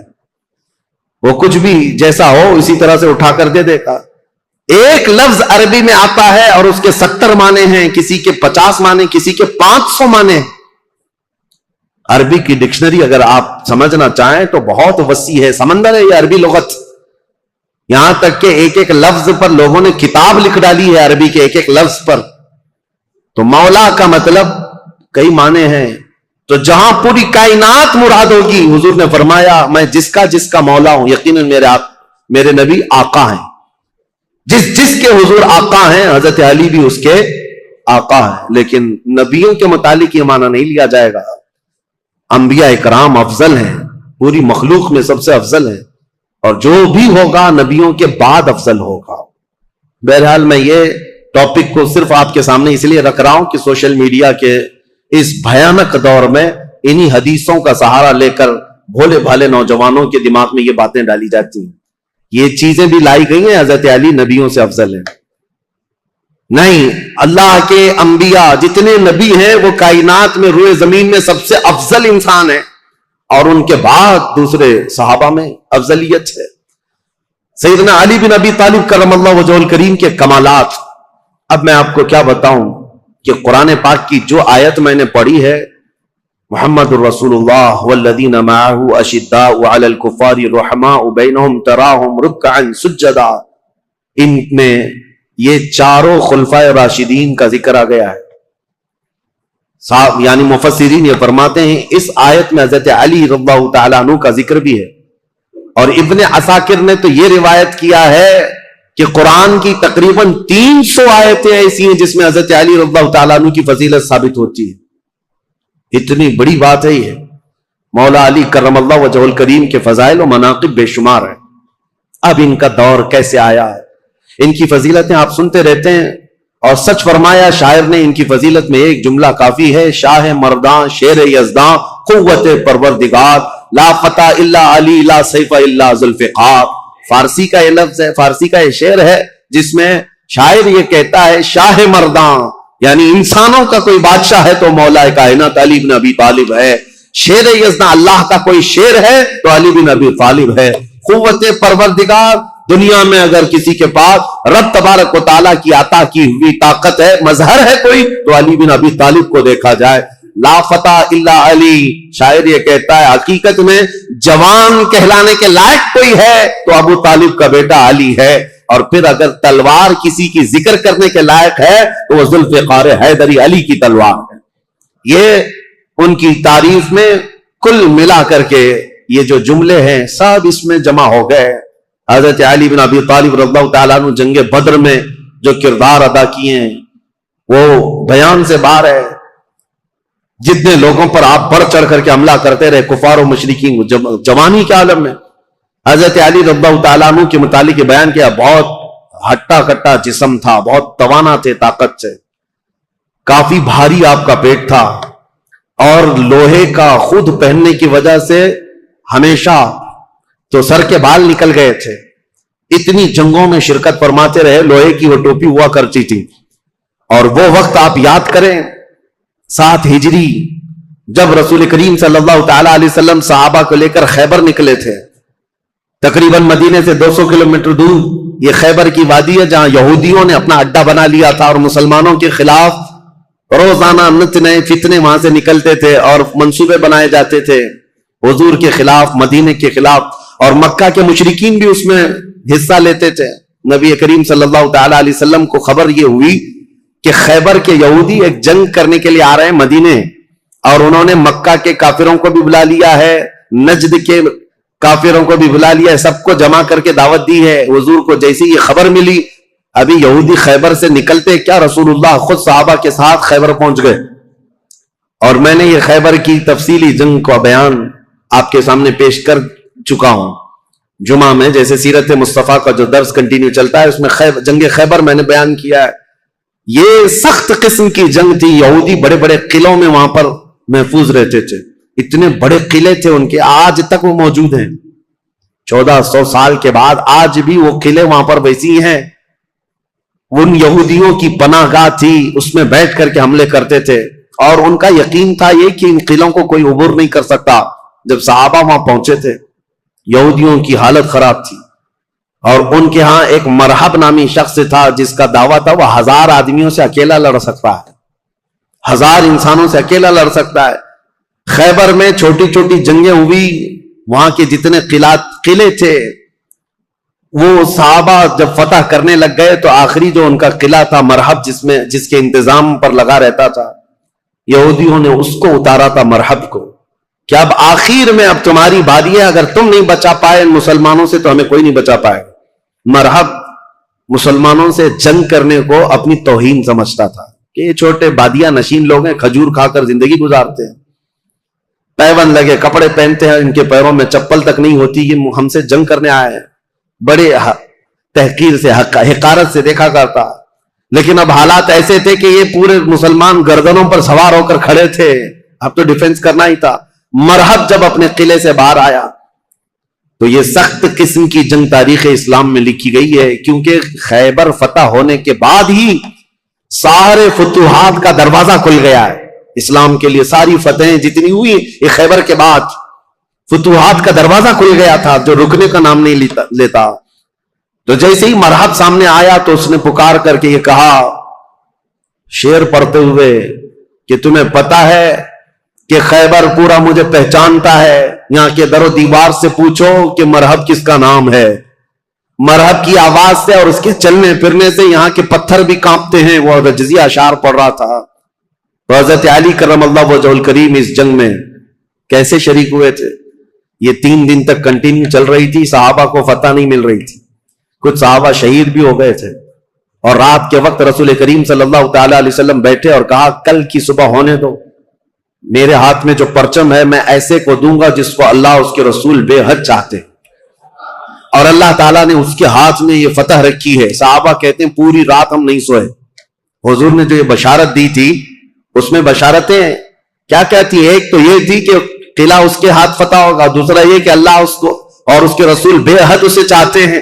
وہ کچھ بھی جیسا ہو اسی طرح سے اٹھا کر دے دیتا. ایک لفظ عربی میں آتا ہے اور اس کے 70 معنی ہیں، کسی کے 50 معنی، کسی کے 500 معنی. عربی کی ڈکشنری اگر آپ سمجھنا چاہیں تو بہت وسیع ہے، سمندر ہے یہ عربی لغت. یہاں تک کہ ایک ایک لفظ پر لوگوں نے کتاب لکھ ڈالی ہے عربی کے ایک ایک لفظ پر. تو مولا کا مطلب کئی معنی ہیں. تو جہاں پوری کائنات مراد ہوگی، حضور نے فرمایا میں جس کا مولا ہوں. یقیناً میرے نبی آقا ہیں، جس کے حضور آقا ہیں، حضرت علی بھی اس کے آقا ہیں. لیکن نبیوں کے متعلق یہ معنی نہیں لیا جائے گا. انبیاء اکرام افضل ہیں، پوری مخلوق میں سب سے افضل ہیں، اور جو بھی ہوگا نبیوں کے بعد افضل ہوگا. بہرحال میں یہ ٹاپک کو صرف آپ کے سامنے اس لیے رکھ رہا ہوں کہ سوشل میڈیا کے اس بھیانک دور میں انہی حدیثوں کا سہارا لے کر بھولے بھالے نوجوانوں کے دماغ میں یہ باتیں ڈالی جاتی ہیں. یہ چیزیں بھی لائی گئی ہیں حضرت علی نبیوں سے افضل ہیں. نہیں، اللہ کے انبیاء جتنے نبی ہیں وہ کائنات میں روئے زمین میں سب سے افضل انسان ہیں، اور ان کے بعد دوسرے صحابہ میں افضلیت ہے. سیدنا علی بن ابی طالب کرم اللہ وجہہ الکریم کے کمالات. اب میں آپ کو کیا بتاؤں کہ قرآن پاک کی جو آیت میں نے پڑھی ہے، محمد الرسول اللہ والذین معہ اشداء علی الکفار رحماء بینہم تراہم رکعا سجدا، ان میں یہ چاروں خلفائے راشدین کا ذکر آ گیا ہے. یعنی مفسرین یہ فرماتے ہیں اس آیت میں حضرت علی رضی اللہ تعالیٰ عنہ کا ذکر بھی ہے. اور ابن عساکر نے تو یہ روایت کیا ہے کہ قرآن کی تقریباً 300 آیتیں ایسی ہیں جس میں حضرت علی رضی اللہ تعالیٰ عنہ کی فضیلت ثابت ہوتی ہے. اتنی بڑی بات ہے یہ. مولا علی کرم اللہ وجہ الکریم کے فضائل و مناقب بے شمار ہیں. اب ان کا دور کیسے آیا ہے، ان کی فضیلتیں آپ سنتے رہتے ہیں. اور سچ فرمایا شاعر نے ان کی فضیلت میں ایک جملہ کافی ہے، شاہ مرداں شیر یزداں قوت پروردگار لا فتح الا علی لا سیف الا ذوالفقار. فارسی کا یہ لفظ ہے، فارسی کا یہ شعر ہے جس میں شاعر یہ کہتا ہے شاہ مرداں یعنی انسانوں کا کوئی بادشاہ ہے تو مولا کائنات علی بن ابی طالب ہے. شیر یزداں اللہ کا کوئی شیر ہے تو علی بن ابی طالب ہے. قوت پروردگار، دنیا میں اگر کسی کے پاس رب تبارک و تعالیٰ کی عطا کی ہوئی طاقت ہے، مظہر ہے کوئی، تو علی بن ابی طالب کو دیکھا جائے. لا فتح الا علی، شاعر یہ کہتا ہے حقیقت میں جوان کہلانے کے لائق کوئی ہے تو ابو طالب کا بیٹا علی ہے. اور پھر اگر تلوار کسی کی ذکر کرنے کے لائق ہے تو وہ ذوالفقار حیدری علی کی تلوار ہے. یہ ان کی تعریف میں کل ملا کر کے یہ جو جملے ہیں سب اس میں جمع ہو گئے. حضرت علی بن ابی طالب رضی اللہ تعالیٰ عنہ جنگ بدر میں جو کردار ادا کیے ہیں وہ بیان سے باہر ہے. جتنے لوگوں پر آپ بڑھ چڑھ کر کے حملہ کرتے رہے کفار و مشرکین جوانی کے عالم میں، حضرت علی رضی اللہ تعالیٰ عنہ کے متعلق بیان کیا بہت ہٹا کٹا جسم تھا، بہت توانا تھے طاقت سے، کافی بھاری آپ کا پیٹ تھا، اور لوہے کا خود پہننے کی وجہ سے ہمیشہ تو سر کے بال نکل گئے تھے. اتنی جنگوں میں شرکت فرماتے رہے، لوہے کی وہ ٹوپی ہوا کرتی تھی. اور وہ وقت آپ یاد کریں 7 ہجری جب رسول کریم صلی اللہ تعالی علیہ وسلم صحابہ کو لے کر خیبر نکلے تھے، تقریباً مدینے سے 200 کلومیٹر دور یہ خیبر کی وادی ہے جہاں یہودیوں نے اپنا اڈا بنا لیا تھا اور مسلمانوں کے خلاف روزانہ نت نئے فتنے وہاں سے نکلتے تھے اور منصوبے بنائے جاتے تھے حضور کے خلاف، مدینے کے خلاف، اور مکہ کے مشرکین بھی اس میں حصہ لیتے تھے۔ نبی کریم صلی اللہ تعالی علیہ وسلم کو خبر یہ ہوئی کہ خیبر کے یہودی ایک جنگ کرنے کے لیے آ رہے ہیں مدینے، اور انہوں نے مکہ کے کافروں کو بھی بلا لیا ہے، نجد کے کافروں کو بھی بلا لیا ہے، سب کو جمع کر کے دعوت دی ہے۔ حضور کو جیسی یہ خبر ملی، ابھی یہودی خیبر سے نکلتے کیا رسول اللہ خود صحابہ کے ساتھ خیبر پہنچ گئے۔ اور میں نے یہ خیبر کی تفصیلی جنگ کا بیان آپ کے سامنے پیش کر چکا ہوں جمعہ میں، جیسے سیرت مصطفیٰ کا جو درس کنٹینیو چلتا ہے اس میں جنگ خیبر میں نے بیان کیا ہے۔ یہ سخت قسم کی جنگ تھی، یہودی بڑے بڑے قلعوں میں وہاں پر محفوظ رہتے تھے، اتنے بڑے قلعے تھے ان کے، آج تک وہ موجود ہیں 1400 سال کے بعد آج بھی وہ قلعے وہاں پر ویسی ہیں۔ ان یہودیوں کی پناہ گاہ تھی، اس میں بیٹھ کر کے حملے کرتے تھے، اور ان کا یقین تھا یہ کہ ان قلعوں کو کوئی عبور نہیں کر سکتا۔ جب صحابہ وہاں پہنچے تھے یہودیوں کی حالت خراب تھی، اور ان کے ہاں ایک مرحب نامی شخص تھا جس کا دعویٰ تھا وہ 1000 آدمیوں سے اکیلا لڑ سکتا ہے، 1000 انسانوں سے اکیلا لڑ سکتا ہے۔ خیبر میں چھوٹی چھوٹی جنگیں ہوئی، وہاں کے جتنے قلعے تھے وہ صحابہ جب فتح کرنے لگ گئے تو آخری جو ان کا قلعہ تھا مرحب، جس کے انتظام پر لگا رہتا تھا، یہودیوں نے اس کو اتارا تھا مرحب کو، کہ اب آخر میں اب تمہاری باری ہے، اگر تم نہیں بچا پائے ان مسلمانوں سے تو ہمیں کوئی نہیں بچا پائے گا۔ مرحب مسلمانوں سے جنگ کرنے کو اپنی توہین سمجھتا تھا کہ یہ چھوٹے بادیہ نشین لوگ ہیں، کھجور کھا کر زندگی گزارتے ہیں، پیون لگے کپڑے پہنتے ہیں، ان کے پیروں میں چپل تک نہیں ہوتی، یہ ہم سے جنگ کرنے آئے ہیں، بڑے تحقیر سے حقارت سے دیکھا کرتا۔ لیکن اب حالات ایسے تھے کہ یہ پورے مسلمان گردنوں پر سوار ہو کر کھڑے تھے، اب تو ڈیفنس کرنا ہی تھا۔ مرحب جب اپنے قلعے سے باہر آیا تو یہ سخت قسم کی جنگ تاریخ اسلام میں لکھی گئی ہے، کیونکہ خیبر فتح ہونے کے بعد ہی سارے فتوحات کا دروازہ کھل گیا ہے اسلام کے لیے۔ ساری فتحیں جتنی ہوئی یہ خیبر کے بعد، فتوحات کا دروازہ کھل گیا تھا جو رکنے کا نام نہیں لیتا۔ تو جیسے ہی مرحب سامنے آیا تو اس نے پکار کر کے یہ کہا شعر پڑھتے ہوئے کہ تمہیں پتا ہے کہ خیبر پورا مجھے پہچانتا ہے، یہاں کے در و دیوار سے پوچھو کہ مرحب کس کا نام ہے۔ مرحب کی آواز سے اور اس کے چلنے پھرنے سے یہاں کے پتھر بھی کانپتے ہیں۔ وہ رجزی اشعار پڑھ رہا تھا۔ تو حضرت علی کرم اللہ وجہہ الکریم اس جنگ میں کیسے شریک ہوئے تھے؟ یہ 3 دن تک کنٹینیو چل رہی تھی، صحابہ کو فتح نہیں مل رہی تھی، کچھ صحابہ شہید بھی ہو گئے تھے، اور رات کے وقت رسول کریم صلی اللہ تعالی علیہ وسلم بیٹھے اور کہا کل کی صبح ہونے دو، میرے ہاتھ میں جو پرچم ہے میں ایسے کو دوں گا جس کو اللہ اس کے رسول بے حد چاہتے ہیں، اور اللہ تعالیٰ نے اس کے ہاتھ میں یہ فتح رکھی ہے۔ صحابہ کہتے ہیں پوری رات ہم نہیں سوئے۔ حضور نے جو یہ بشارت دی تھی اس میں بشارتیں کیا کہتی؟ ایک تو یہ تھی کہ قلعہ اس کے ہاتھ فتح ہوگا، دوسرا یہ کہ اللہ اس کو اور اس کے رسول بے حد اسے چاہتے ہیں۔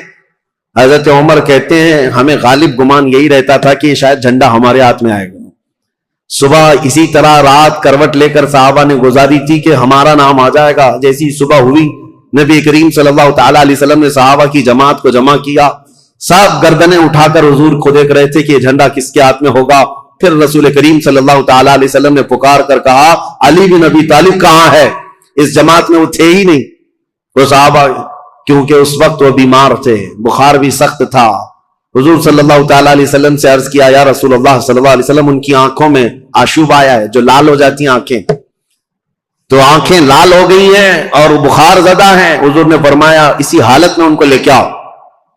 حضرت عمر کہتے ہیں ہمیں غالب گمان یہی رہتا تھا کہ شاید جھنڈا ہمارے ہاتھ میں آئے گا۔ صبح اسی طرح رات کروٹ لے کر صحابہ نے گزاری تھی کہ ہمارا نام آ جائے گا۔ جیسی صبح ہوئی نبی کریم صلی اللہ تعالی علیہ وسلم نے صحابہ کی جماعت کو جمع کیا، سب گردنیں اٹھا کر حضور کو دیکھ رہے تھے کہ یہ جھنڈا کس کے ہاتھ میں ہوگا۔ پھر رسول کریم صلی اللہ تعالی علیہ وسلم نے پکار کر کہا علی بن ابی طالب کہاں ہے؟ اس جماعت میں وہ تھے ہی نہیں وہ صحابہ، کیونکہ اس وقت وہ بیمار تھے، بخار بھی سخت تھا۔ حضور صلی اللہ تعالی علیہ وسلم سے عرض کیا یا رسول اللہ صلی اللہ علیہ وسلم ان کی آنکھوں میں آشوب آیا ہے، جو لال ہو جاتی ہیں آنکھیں، تو آنکھیں لال ہو گئی ہیں اور بخار زدہ ہیں۔ حضور نے فرمایا اسی حالت میں ان کو لے کے آؤ۔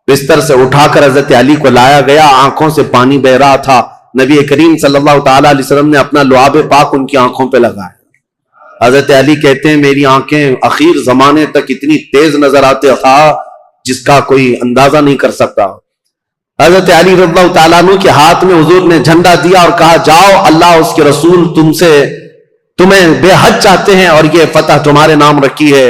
بستر سے اٹھا کر حضرت علی کو لایا گیا، آنکھوں سے پانی بہ رہا تھا۔ نبی کریم صلی اللہ تعالی علیہ وسلم نے اپنا لعاب پاک ان کی آنکھوں پہ لگایا۔ حضرت علی کہتے ہیں میری آنکھیں اخیر زمانے تک اتنی تیز نظر آتے تھا جس کا کوئی اندازہ نہیں کر سکتا۔ حضرت علی رضی اللہ تعالیٰ عنہ کے ہاتھ میں حضور نے جھنڈا دیا اور کہا جاؤ اللہ اس کے رسول تمہیں بے حد چاہتے ہیں اور یہ فتح تمہارے نام رکھی ہے۔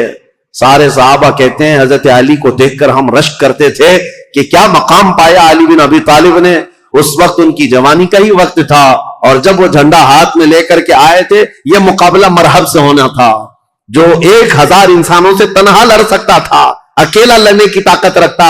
سارے صحابہ کہتے ہیں حضرت علی کو دیکھ کر ہم رشک کرتے تھے کہ کیا مقام پایا علی بن ابی طالب نے۔ اس وقت ان کی جوانی کا ہی وقت تھا، اور جب وہ جھنڈا ہاتھ میں لے کر کے آئے تھے یہ مقابلہ مرحب سے ہونا تھا، جو 1000 انسانوں سے تنہا لڑ سکتا تھا، اکیلا لڑنے کی طاقت رکھتا،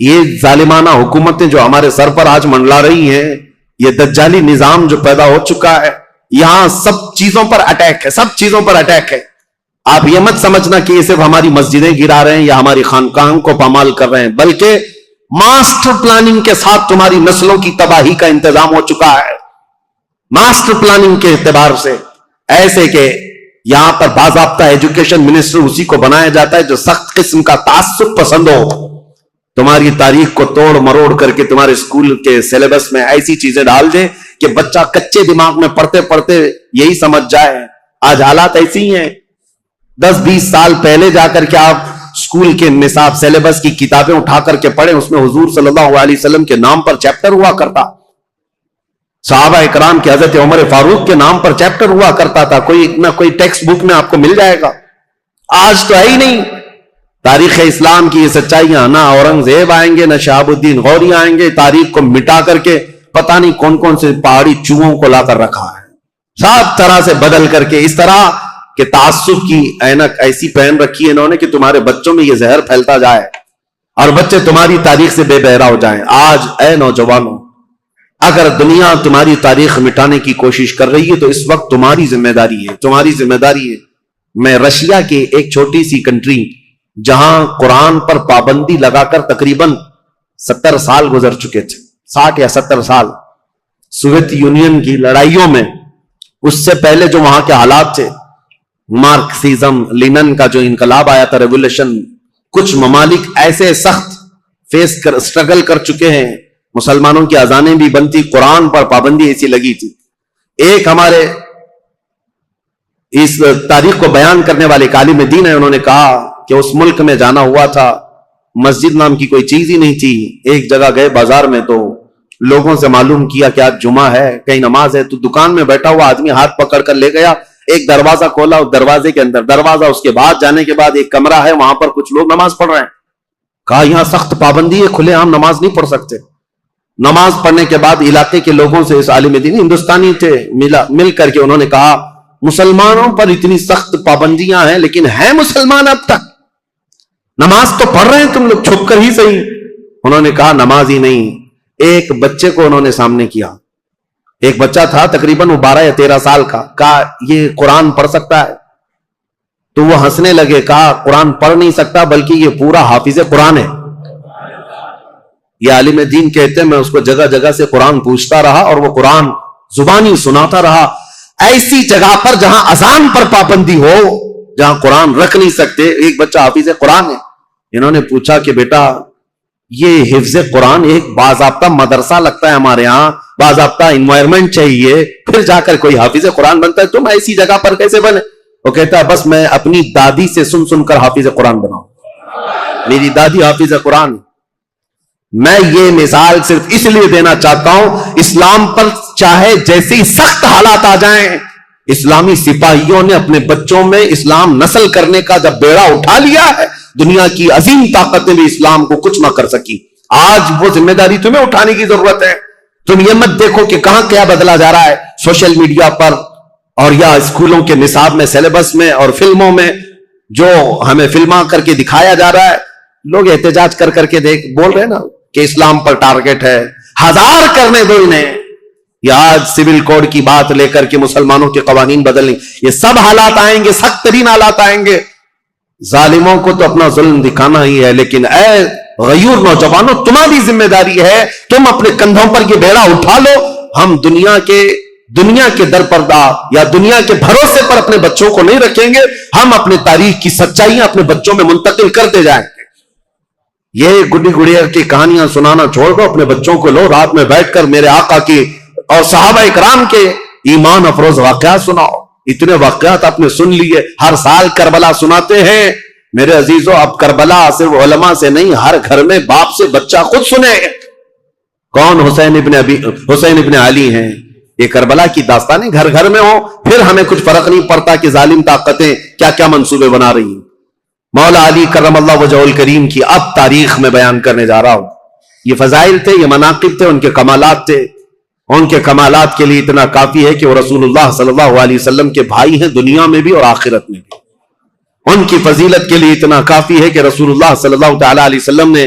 یہ ظالمانہ حکومتیں جو ہمارے سر پر آج منڈلا رہی ہیں، یہ دجالی نظام جو پیدا ہو چکا ہے، یہاں سب چیزوں پر اٹیک ہے، سب چیزوں پر اٹیک ہے. آپ یہ مت سمجھنا کہ یہ صرف ہماری مسجدیں گرا رہے ہیں یا ہماری خانقاہوں کو پامال کر رہے ہیں، بلکہ ماسٹر پلاننگ کے ساتھ تمہاری نسلوں کی تباہی کا انتظام ہو چکا ہے. ماسٹر پلاننگ کے اعتبار سے ایسے کہ یہاں پر باضابطہ ایجوکیشن منسٹر اسی کو بنایا جاتا ہے جو سخت قسم کا تعصب پسند ہو، تمہاری تاریخ کو توڑ مروڑ کر کے تمہارے اسکول کے سلیبس میں ایسی چیزیں ڈال دیں کہ بچہ کچے دماغ میں پڑھتے پڑھتے یہی سمجھ جائے. آج حالات ایسی ہی ہیں. 10-20 سال پہلے جا کر کے آپ اسکول کے نصاب سلیبس کی کتابیں اٹھا کر کے پڑھیں، اس میں حضور صلی اللہ علیہ وسلم کے نام پر چیپٹر ہوا کرتا، صحابہ اکرام کے حضرت عمر فاروق کے نام پر چیپٹر ہوا کرتا تھا. کوئی نہ کوئی ٹیکسٹ بک میں آپ کو مل جائے گا. آج تو ہے ہی نہیں. تاریخ اسلام کی یہ سچائیاں، نہ اورنگزیب آئیں گے نہ شہاب الدین غوری آئیں گے، تاریخ کو مٹا کر کے پتہ نہیں کون کون سے پہاڑی چوہوں کو لا کر رکھا ہے، سب طرح سے بدل کر کے. اس طرح کہ تعصب کی اینک ایسی پہن رکھی ہے انہوں نے کہ تمہارے بچوں میں یہ زہر پھیلتا جائے اور بچے تمہاری تاریخ سے بے بہرا ہو جائیں. آج اے نوجوانوں، اگر دنیا تمہاری تاریخ مٹانے کی کوشش کر رہی ہے تو اس وقت تمہاری ذمہ داری ہے، تمہاری ذمہ داری ہے. میں رشیا کی ایک چھوٹی سی کنٹری جہاں قرآن پر پابندی لگا کر تقریباً 70 سال گزر چکے تھے، 60 یا 70 سال سوویت یونین کی لڑائیوں میں، اس سے پہلے جو وہاں کے حالات تھے، مارکسزم لینن کا جو انقلاب آیا تھا، ریولوشن، کچھ ممالک ایسے سخت اسٹرگل کر چکے ہیں، مسلمانوں کی اذانیں بھی بنتی، قرآن پر پابندی ایسی لگی تھی. ایک ہمارے اس تاریخ کو بیان کرنے والے ایک عالم دین ہے، انہوں نے کہا کہ اس ملک میں جانا ہوا تھا، مسجد نام کی کوئی چیز ہی نہیں تھی. ایک جگہ گئے بازار میں تو لوگوں سے معلوم کیا کہ آج جمعہ ہے، کہیں نماز ہے، تو دکان میں بیٹھا ہوا آدمی ہاتھ پکڑ کر لے گیا، ایک دروازہ کھولا، اس دروازے کے اندر دروازہ، اس کے بعد جانے کے بعد ایک کمرہ ہے، وہاں پر کچھ لوگ نماز پڑھ رہے ہیں. کہا یہاں سخت پابندی ہے، کھلے عام نماز نہیں پڑھ سکتے. نماز پڑھنے کے بعد علاقے کے لوگوں سے، اس عالم دین ہندوستانی تھے، مل کر کے انہوں نے کہا مسلمانوں پر اتنی سخت پابندیاں ہیں لیکن ہیں مسلمان اب تک، نماز تو پڑھ رہے ہیں تم لوگ چھپ کر ہی صحیح. انہوں نے کہا نماز ہی نہیں. ایک بچے کو انہوں نے سامنے کیا، ایک بچہ تھا تقریباً وہ 12 یا 13 سال کا، کہا یہ قرآن پڑھ سکتا ہے؟ تو وہ ہنسنے لگے، کہا قرآن پڑھ نہیں سکتا بلکہ یہ پورا حافظ قرآن ہے. یہ عالم دین کہتے ہیں میں اس کو جگہ جگہ سے قرآن پوچھتا رہا اور وہ قرآن زبانی سناتا رہا. ایسی جگہ پر جہاں اذان پر پابندی ہو، جہاں قرآن رکھ نہیں سکتے، ایک بچہ حافظ قرآن ہے. انہوں نے پوچھا کہ بیٹا یہ حفظ قرآن ایک باضابطہ مدرسہ لگتا ہے ہمارے ہاں، باضابطہ انوائرمنٹ چاہیے، پھر جا کر کوئی حافظ قرآن بنتا ہے، تم ایسی جگہ پر کیسے بنے؟ وہ کہتا ہے بس میں اپنی دادی سے سن سن کر حافظ قرآن بناؤں، میری دادی حافظ قرآن. میں یہ مثال صرف اس لیے دینا چاہتا ہوں، اسلام پر چاہے جیسی سخت حالات آ جائیں، اسلامی سپاہیوں نے اپنے بچوں میں اسلام نسل کرنے کا جب بیڑا اٹھا لیا ہے، دنیا کی عظیم طاقتیں بھی اسلام کو کچھ نہ کر سکی. آج وہ ذمہ داری تمہیں اٹھانے کی ضرورت ہے. تم یہ مت دیکھو کہ کہاں کیا بدلا جا رہا ہے سوشل میڈیا پر اور یا اسکولوں کے نصاب میں، سلیبس میں اور فلموں میں، جو ہمیں فلما کر کے دکھایا جا رہا ہے. لوگ احتجاج کر کر کے بول رہے ہیں نا کہ اسلام پر ٹارگٹ ہے. 1000 کرنے دو انہیں. یہ آج سول کوڈ کی بات لے کر کے مسلمانوں کے قوانین بدلنے، یہ سب حالات آئیں گے، سخت ترین حالات آئیں گے. ظالموں کو تو اپنا ظلم دکھانا ہی ہے، لیکن اے غیور نوجوانوں تمہاری ذمہ داری ہے، تم اپنے کندھوں پر یہ بیڑا اٹھا لو. ہم دنیا کے درپردہ یا دنیا کے بھروسے پر اپنے بچوں کو نہیں رکھیں گے. ہم اپنے تاریخ کی سچائیاں اپنے بچوں میں منتقل کرتے جائیں گے. یہ گڈی گڑیا کی کہانیاں سنانا چھوڑ دو، اپنے بچوں کو لو، رات میں بیٹھ کر میرے آقا کی اور صحابہ اکرام کے ایمان افروز واقعات سناؤ. اتنے واقعات آپ نے سن لیے، ہر سال کربلا سناتے ہیں. میرے عزیزوں اب کربلا صرف علماء سے نہیں، ہر گھر میں باپ سے بچہ خود سنے. کون؟ حسین ابن علی ہیں. یہ کربلا کی داستانیں گھر گھر میں ہوں، پھر ہمیں کچھ فرق نہیں پڑتا کہ ظالم طاقتیں کیا کیا منصوبے بنا رہی ہیں. مولا علی کرم اللہ وجہہ الکریم کی اب تاریخ میں بیان کرنے جا رہا ہوں. یہ فضائل تھے، یہ مناقب تھے، ان کے کمالات تھے. ان کے کمالات کے لیے اتنا کافی ہے کہ وہ رسول اللہ صلی اللہ علیہ وسلم کے بھائی ہیں، دنیا میں بھی اور آخرت میں بھی. ان کی فضیلت کے لیے اتنا کافی ہے کہ رسول اللہ صلی اللہ تعالی علیہ وسلم نے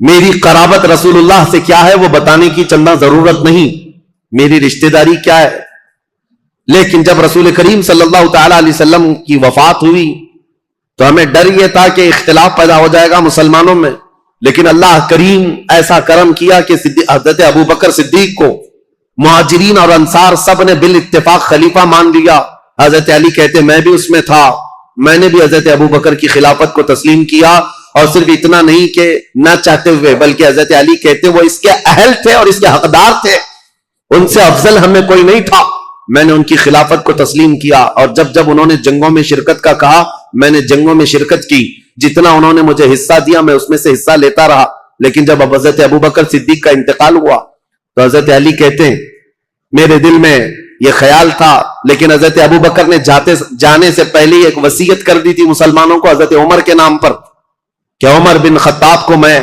میری قرابت رسول اللہ سے کیا ہے وہ بتانے کی چندہ ضرورت نہیں، میری رشتہ داری کیا ہے. لیکن جب رسول کریم صلی اللہ تعالی علیہ وسلم کی وفات ہوئی تو ہمیں ڈر یہ تھا کہ اختلاف پیدا ہو جائے گا مسلمانوں میں، لیکن اللہ کریم ایسا کرم کیا کہ حضرت ابو بکر صدیق کو مہاجرین اور انصار سب نے بالاتفاق خلیفہ مان لیا. حضرت علی کہتے میں بھی اس میں تھا، میں نے بھی حضرت ابو بکر کی خلافت کو تسلیم کیا، اور صرف اتنا نہیں کہ نہ چاہتے ہوئے، بلکہ حضرت علی کہتے وہ اس کے اہل تھے اور اس کے حقدار تھے، ان سے افضل ہمیں کوئی نہیں تھا. میں نے ان کی خلافت کو تسلیم کیا، اور جب جب انہوں نے جنگوں میں شرکت کا کہا میں نے جنگوں میں شرکت کی، جتنا انہوں نے مجھے حصہ دیا میں اس میں سے حصہ لیتا رہا. لیکن جب حضرت ابو بکر صدیق کا انتقال ہوا تو حضرت علی کہتے ہیں میرے دل میں یہ خیال تھا، لیکن حضرت ابو بکر نے جانے سے پہلے ایک وصیت کر دی تھی مسلمانوں کو حضرت عمر کے نام پر کہ عمر بن خطاب کو میں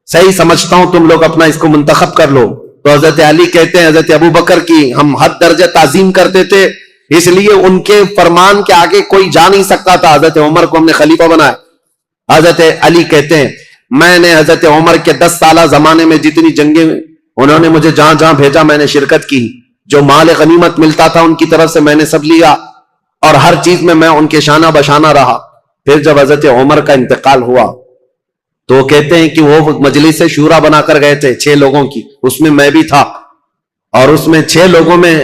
صحیح سمجھتا ہوں، تم لوگ اپنا اس کو منتخب کر لو. تو حضرت علی کہتے ہیں حضرت ابو بکر کی ہم حد درجہ تعظیم کرتے تھے، اس لیے ان کے فرمان کے آگے کوئی جا نہیں سکتا تھا. حضرت عمر کو ہم نے خلیفہ بنایا. حضرت علی کہتے ہیں میں نے حضرت عمر کے 10 سالہ زمانے میں جتنی جنگیں انہوں نے مجھے جہاں جہاں بھیجا میں نے شرکت کی، جو مال غنیمت ملتا تھا ان کی طرف سے میں نے سب لیا، اور ہر چیز میں ان کے شانہ بشانہ رہا. پھر جب حضرت عمر کا انتقال ہوا تو وہ کہتے ہیں کہ وہ مجلس شورا بنا کر گئے تھے 6 لوگوں کی، اس میں میں بھی تھا، اور اس میں 6 لوگوں میں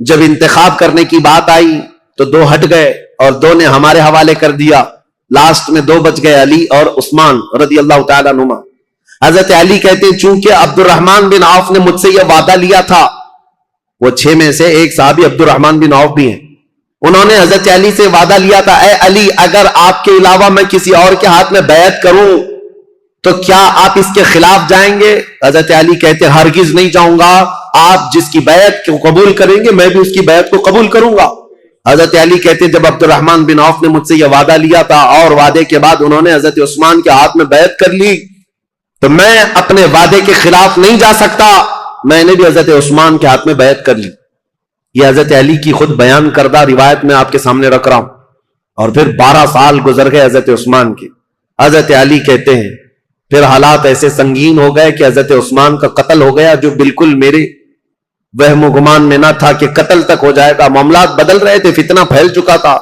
جب انتخاب کرنے کی بات آئی تو 2 ہٹ گئے اور 2 نے ہمارے حوالے کر دیا. لاسٹ میں 2 بچ گئے، علی اور عثمان رضی اللہ تعالیٰ عنہما. حضرت علی کہتے ہیں چونکہ عبد الرحمن بن عوف نے مجھ سے یہ وعدہ لیا تھا، وہ 6 میں سے ایک صحابی عبد الرحمن بن عوف بھی ہیں، انہوں نے حضرت علی سے وعدہ لیا تھا اے علی اگر آپ کے علاوہ میں کسی اور کے ہاتھ میں بیعت کروں تو کیا آپ اس کے خلاف جائیں گے؟ حضرت علی کہتے ہیں ہرگز نہیں جاؤں گا، آپ جس کی بیعت کو قبول کریں گے میں بھی اس کی بیعت کو قبول کروں گا. حضرت علی کہتے ہیں جب عبد الرحمن بن عوف نے مجھ سے یہ وعدہ لیا تھا اور وعدے کے بعد انہوں نے حضرت عثمان کے ہاتھ میں بیعت کر لی تو میں اپنے وعدے کے خلاف نہیں جا سکتا، میں نے بھی حضرت عثمان کے ہاتھ میں بیعت کر لی. یہ حضرت علی کی خود بیان کردہ روایت میں آپ کے سامنے رکھ رہا ہوں. اور پھر 12 سال گزر گئے حضرت عثمان کے. حضرت علی کہتے ہیں پھر حالات ایسے سنگین ہو گئے کہ حضرت عثمان کا قتل ہو گیا، جو بالکل میرے وہم و گمان میں نہ تھا کہ قتل تک ہو جائے گا. معاملات بدل رہے تھے، فتنہ پھیل چکا تھا،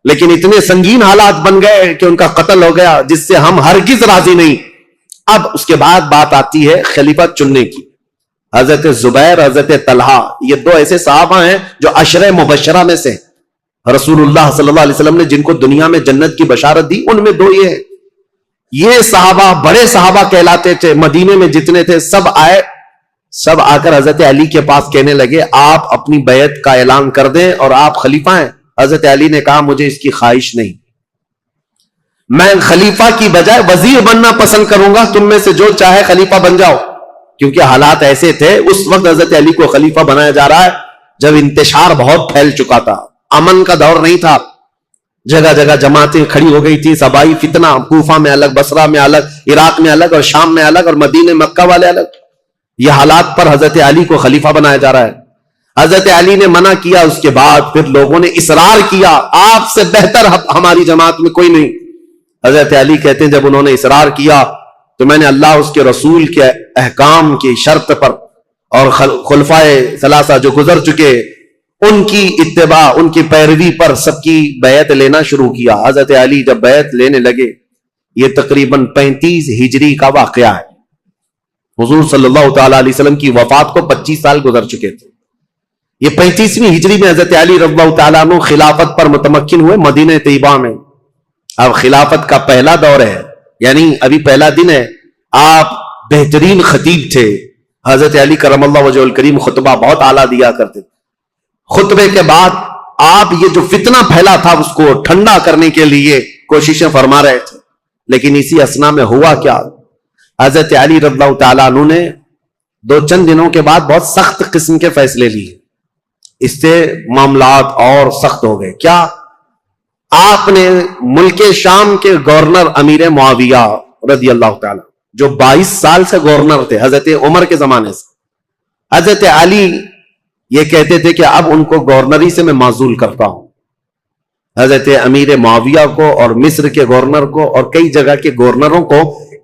لیکن اتنے سنگین حالات بن گئے کہ ان کا قتل ہو گیا جس سے ہم ہرگز راضی نہیں. اب اس کے بعد بات آتی ہے خلیفہ چننے کی. حضرت زبیر، حضرت طلحہ، یہ 2 ایسے صحابہ ہیں جو عشرہ مبشرہ میں سے رسول اللہ صلی اللہ علیہ وسلم نے جن کو دنیا میں جنت کی بشارت دی، ان میں 2 یہ ہیں. یہ صحابہ بڑے صحابہ کہلاتے تھے، مدینے میں جتنے تھے سب آئے، سب آ کر حضرت علی کے پاس کہنے لگے آپ اپنی بیعت کا اعلان کر دیں اور آپ خلیفہ ہیں. حضرت علی نے کہا مجھے اس کی خواہش نہیں، میں خلیفہ کی بجائے وزیر بننا پسند کروں گا، تم میں سے جو چاہے خلیفہ بن جاؤ. کیونکہ حالات ایسے تھے اس وقت حضرت علی کو خلیفہ بنایا جا رہا ہے جب انتشار بہت پھیل چکا تھا، امن کا دور نہیں تھا، جگہ جگہ جماعتیں کھڑی ہو گئی تھی، سبائی فتنہ، کوفہ میں الگ، بصرہ میں الگ، عراق میں الگ، اور شام میں الگ، اور مدینے مکہ والے الگ. یہ حالات پر حضرت علی کو خلیفہ بنایا جا رہا ہے. حضرت علی نے منع کیا، اس کے بعد پھر لوگوں نے اصرار کیا آپ سے بہتر ہماری جماعت میں کوئی نہیں. حضرت علی کہتے ہیں جب انہوں نے اصرار کیا تو میں نے اللہ اس کے رسول کے احکام کی شرط پر اور خلفائے ثلاثہ جو گزر چکے ان کی اتباع، ان کی پیروی پر سب کی بیعت لینا شروع کیا. حضرت علی جب بیعت لینے لگے، یہ تقریباً 35 ہجری کا واقعہ ہے. حضور صلی اللہ تعالی علیہ وسلم کی وفات کو 25 سال گزر چکے تھے. یہ 35ویں ہجری میں حضرت علی رضی اللہ تعالیٰ عنہ خلافت پر متمکن ہوئے مدینہ طیبہ میں. اب خلافت کا پہلا دور ہے، یعنی ابھی پہلا دن ہے. آپ بہترین خطیب تھے. حضرت علی کرم اللہ وجہ الکریم خطبہ بہت اعلیٰ دیا کرتے. خطبے کے بعد آپ یہ جو فتنہ پھیلا تھا اس کو ٹھنڈا کرنے کے لیے کوششیں فرما رہے تھے. لیکن اسی اسنا میں ہوا کیا، حضرت علی رضی اللہ تعالیٰ عنہ نے 2 دنوں کے بعد بہت سخت قسم کے فیصلے لیے. اس سے معاملات اور سخت ہو گئے. کیا؟ آپ نے ملک شام کے گورنر امیر معاویہ رضی اللہ تعالیٰ جو 22 سال سے گورنر تھے حضرت عمر کے زمانے سے، حضرت علی یہ کہتے تھے کہ اب ان کو گورنری سے میں معزول کرتا ہوں. حضرت امیر معاویہ کو اور مصر کے گورنر کو اور کئی جگہ کے گورنروں کو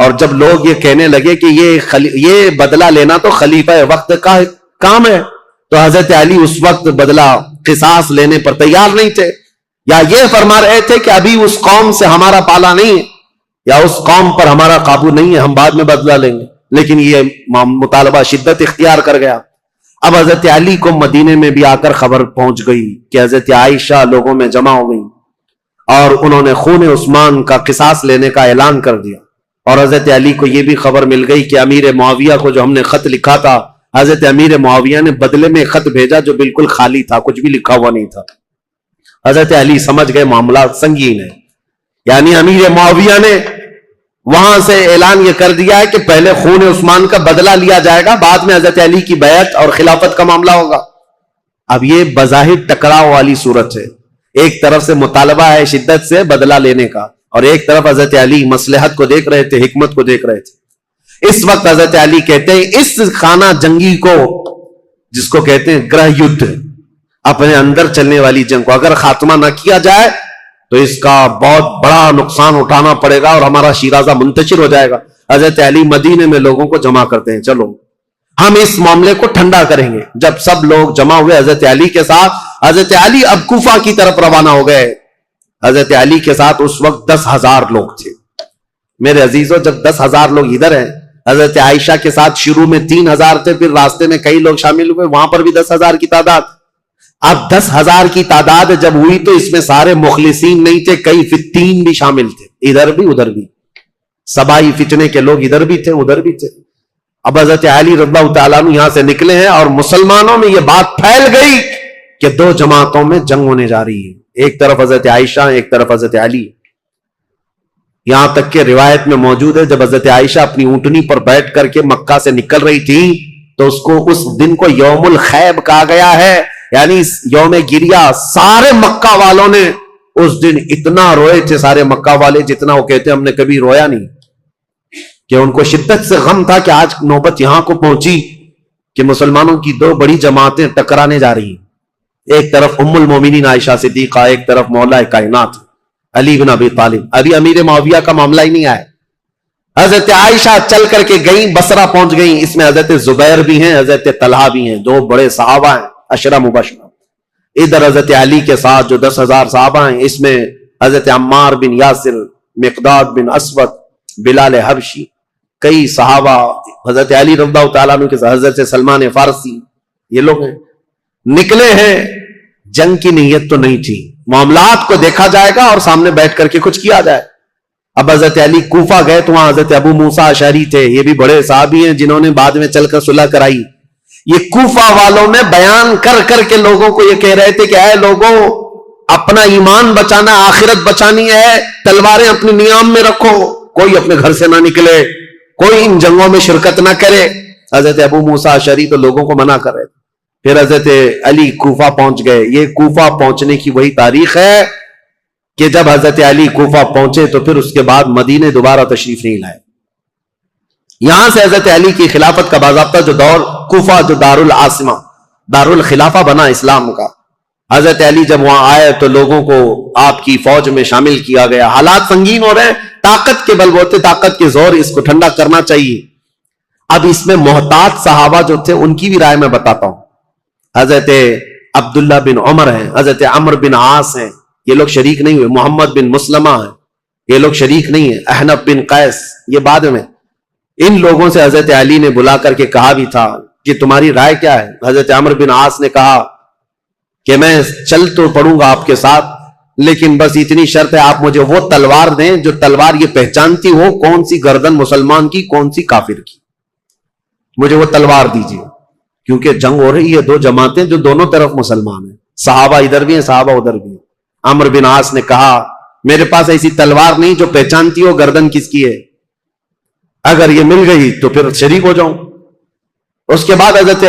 اور جب لوگ یہ کہنے لگے کہ یہ بدلہ لینا تو خلیفہ وقت کا کام ہے، تو حضرت علی اس وقت بدلہ قصاص لینے پر تیار نہیں تھے، یا یہ فرما رہے تھے کہ ابھی اس قوم سے ہمارا پالا نہیں ہے، یا اس قوم پر ہمارا قابو نہیں ہے، ہم بعد میں بدلہ لیں گے. لیکن یہ مطالبہ شدت اختیار کر گیا. اب حضرت علی کو مدینے میں بھی آ کر خبر پہنچ گئی کہ حضرت عائشہ لوگوں میں جمع ہو گئی، اور انہوں نے خون عثمان کا قصاص لینے کا اعلان کر دیا. اور حضرت علی کو یہ بھی خبر مل گئی کہ امیر معاویہ کو جو ہم نے خط لکھا تھا، حضرت امیر معاویہ نے بدلے میں خط بھیجا جو بالکل خالی تھا، کچھ بھی لکھا ہوا نہیں تھا. حضرت علی سمجھ گئے معاملات سنگین ہے. یعنی امیر معاویہ نے وہاں سے اعلان یہ کر دیا ہے کہ پہلے خون عثمان کا بدلہ لیا جائے گا، بعد میں حضرت علی کی بیعت اور خلافت کا معاملہ ہوگا. اب یہ بظاہر ٹکراؤ والی صورت ہے. ایک طرف سے مطالبہ ہے شدت سے بدلہ لینے کا، اور ایک طرف حضرت علی مصلحت کو دیکھ رہے تھے، حکمت کو دیکھ رہے تھے. اس وقت حضرت علی کہتے ہیں اس خانہ جنگی کو، جس کو کہتے ہیں گرہ یدھ، اپنے اندر چلنے والی جنگ کو اگر خاتمہ نہ کیا جائے تو اس کا بہت بڑا نقصان اٹھانا پڑے گا اور ہمارا شیرازہ منتشر ہو جائے گا. حضرت علی مدینے میں لوگوں کو جمع کرتے ہیں، چلو ہم اس معاملے کو ٹھنڈا کریں گے. جب سب لوگ جمع ہوئے حضرت علی کے ساتھ، حضرت علی اب کوفہ کی طرف روانہ ہو گئے. حضرت علی کے ساتھ اس وقت 10,000 لوگ تھے. میرے عزیزوں، جب 10,000 لوگ ادھر ہیں، حضرت عائشہ کے ساتھ شروع میں 3,000 تھے، پھر راستے میں کئی لوگ شامل ہوئے، وہاں پر بھی 10,000 کی تعداد. اب 10,000 کی تعداد جب ہوئی تو اس میں سارے مخلصین نہیں تھے، کئی فتین بھی شامل تھے، ادھر بھی ادھر بھی. سبائی فتنے کے لوگ ادھر بھی تھے ادھر بھی تھے. اب حضرت علی رضی اللہ تعالیٰ عنہ یہاں سے نکلے ہیں اور مسلمانوں میں یہ بات پھیل گئی کہ 2 جماعتوں میں جنگ ہونے جا رہی ہے. ایک طرف حضرت عائشہ، ایک طرف حضرت علی. یہاں تک کہ روایت میں موجود ہے جب حضرت عائشہ اپنی اونٹنی پر بیٹھ کر کے مکہ سے نکل رہی تھی تو اس دن کو یوم الخیب کہا گیا ہے، یعنی یوم گریا. سارے مکہ والوں نے اس دن اتنا روئے تھے، سارے مکہ والے، جتنا وہ کہتے ہم نے کبھی رویا نہیں، کہ ان کو شدت سے غم تھا کہ آج نوبت یہاں کو پہنچی کہ مسلمانوں کی 2 بڑی جماعتیں ٹکرانے جا رہی ہیں. ایک طرف ام المومنین عائشہ صدیقہ، ایک طرف مولا کائنات علی بن ابی طالب. ابھی امیر معاویہ کا معاملہ ہی نہیں آیا. حضرت عائشہ چل کر کے گئیں، بصرہ پہنچ گئیں. اس میں حضرت زبیر بھی ہیں، حضرت طلحہ بھی ہیں، 2 بڑے صحابہ ہیں، عشرہ مبشرہ. ادھر حضرت علی کے ساتھ جو 10,000 صحابہ ہیں، اس میں حضرت عمار بن یاسر، مقداد بن اسود، بلال حبشی، کئی صحابہ حضرت علی رضی اللہ تعالیٰ عنہ کے ساتھ، حضرت سلمان فارسی، یہ لوگ ہیں. نکلے ہیں، جنگ کی نیت تو نہیں تھی، معاملات کو دیکھا جائے گا اور سامنے بیٹھ کر کے کچھ کیا جائے. اب حضرت علی کوفہ گئے تو وہاں حضرت ابو موسیٰ اشعری تھے، یہ بھی بڑے صحابی ہیں جنہوں نے بعد میں چل کر صلح کرائی. یہ کوفہ والوں میں بیان کر کر کے لوگوں کو یہ کہہ رہے تھے کہ اے لوگوں، اپنا ایمان بچانا، آخرت بچانی ہے، تلواریں اپنی نیام میں رکھو، کوئی اپنے گھر سے نہ نکلے، کوئی ان جنگوں میں شرکت نہ کرے. حضرت ابو موسیٰ اشعری تو لوگوں کو منع کر رہے تھے. پھر حضرت علی کوفہ پہنچ گئے. یہ کوفہ پہنچنے کی وہی تاریخ ہے کہ جب حضرت علی کوفہ پہنچے تو پھر اس کے بعد مدینے دوبارہ تشریف نہیں لائے. یہاں سے حضرت علی کی خلافت کا باضابطہ جو دور، کوفہ جو دار العاصمہ، دار الخلافہ بنا اسلام کا. حضرت علی جب وہاں آئے تو لوگوں کو آپ کی فوج میں شامل کیا گیا. حالات سنگین ہو رہے ہیں، طاقت کے بل بوتے، طاقت کے زور، اس کو ٹھنڈا کرنا چاہیے. اب اس میں محتاط صحابہ جو تھے ان کی بھی رائے میں بتاتا ہوں. حضرت عبداللہ بن عمر ہیں، حضرت عمر بن عاص ہیں، یہ لوگ شریک نہیں ہوئے. محمد بن مسلمہ ہیں، یہ لوگ شریک نہیں ہیں. احنف بن قیس، یہ بعد میں. ان لوگوں سے حضرت علی نے بلا کر کے کہا بھی تھا کہ تمہاری رائے کیا ہے. حضرت عمر بن عاص نے کہا کہ میں چل تو پڑوں گا آپ کے ساتھ، لیکن بس اتنی شرط ہے آپ مجھے وہ تلوار دیں جو تلوار یہ پہچانتی ہو کون سی گردن مسلمان کی کون سی کافر کی. مجھے وہ تلوار دیجیے، کیونکہ جنگ ہو رہی ہے، 2 جماعتیں جو دونوں طرف مسلمان ہیں، صحابہ ادھر بھی ہیں، صحابہ ادھر بھی ہیں. عمر بن عاص نے کہا میرے پاس ایسی تلوار نہیں جو پہچانتی ہو گردن کس کی ہے، اگر یہ مل گئی تو پھر شریک ہو جاؤں. اس کے بعد حضرت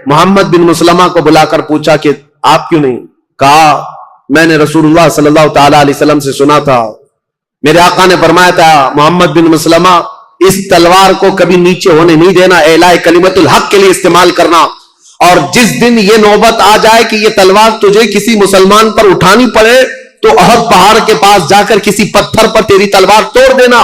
محمد بن مسلمہ کو بلا کر پوچھا کہ آپ کیوں نہیں؟ کہا میں نے رسول اللہ صلی اللہ تعالی علیہ وسلم سے سنا تھا، میرے آقا نے فرمایا تھا محمد بن مسلمہ اس تلوار کو کبھی نیچے ہونے نہیں دینا، اعلاء کلمت الحق کے لیے استعمال کرنا، اور جس دن یہ نوبت آ جائے کہ یہ تلوار تجھے کسی مسلمان پر اٹھانی پڑے تو احد پہاڑ کے پاس جا کر کسی پتھر پر تیری تلوار توڑ دینا،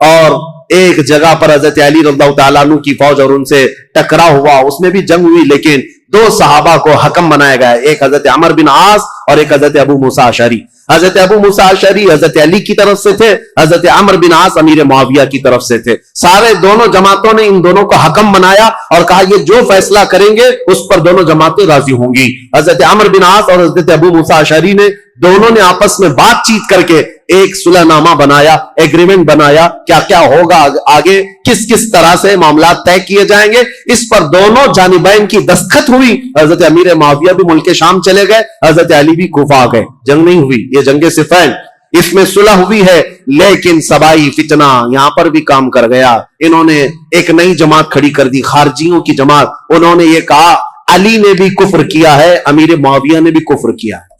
اور ایک جگہ پر حضرت علی رضی اللہ تعالیٰ عنہ کی فوج اور ان سے ٹکراؤ ہوا, اس میں بھی جنگ ہوئی, لیکن دو صحابہ کو حکم بنایا گیا, ایک حضرت عمر بن عاص اور ایک حضرت ابو موسیٰ اشعری. حضرت ابو موسیٰ اشعری حضرت علی کی طرف سے تھے, حضرت عمر بن عاص امیر معاویہ کی طرف سے تھے. سارے دونوں جماعتوں نے ان دونوں کو حکم بنایا اور کہا یہ جو فیصلہ کریں گے اس پر دونوں جماعتیں راضی ہوں گی. حضرت عمر بن عاص اور حضرت ابو موسیٰ اشعری نے دونوں نے آپس میں بات چیت کر کے ایک صلح نامہ بنایا, ایگریمنٹ بنایا, کیا کیا ہوگا آگے, کس کس طرح سے معاملات طے کیے جائیں گے. اس پر دونوں جانبین کی دستخط ہوئی. حضرت امیر معاویہ بھی ملک شام چلے گئے, حضرت علی بھی کوفہ آ گئے. جنگ نہیں ہوئی, یہ جنگ صفین, اس میں صلح ہوئی ہے, لیکن سبائی فتنہ یہاں پر بھی کام کر گیا. انہوں نے ایک نئی جماعت کھڑی کر دی, خارجیوں کی جماعت. انہوں نے یہ کہا علی نے بھی کفر کیا ہے, امیر معاویہ نے بھی کفر کیا ہے.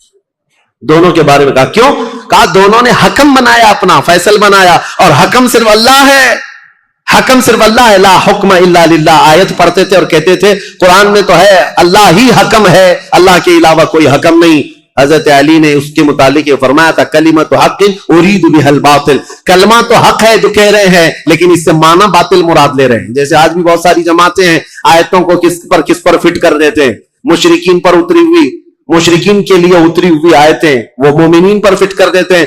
دونوں کے بارے میں کہا, کیوں؟ کہا دونوں نے حکم بنایا, اپنا فیصل بنایا, اور حکم صرف اللہ ہے, حکم صرف اللہ ہے. لا حکم الا للہ آیت پڑھتے تھے اور کہتے تھے قرآن میں تو ہے اللہ ہی حکم ہے, اللہ کے علاوہ کوئی حکم نہیں. حضرت علی نے اس کے متعلق یہ فرمایا تھا, کلمۃ حق ارید بہا الباطل, کلمہ تو حق ہے جو کہہ رہے ہیں, لیکن اس سے معنی باطل مراد لے رہے ہیں. جیسے آج بھی بہت ساری جماعتیں ہیں آیتوں کو کس پر فٹ کر دیتے ہیں, مشرکین پر اتری ہوئی, مشرکین کے لیے اتری ہوئی آیتیں وہ مومنین پر فٹ کر دیتے ہیں.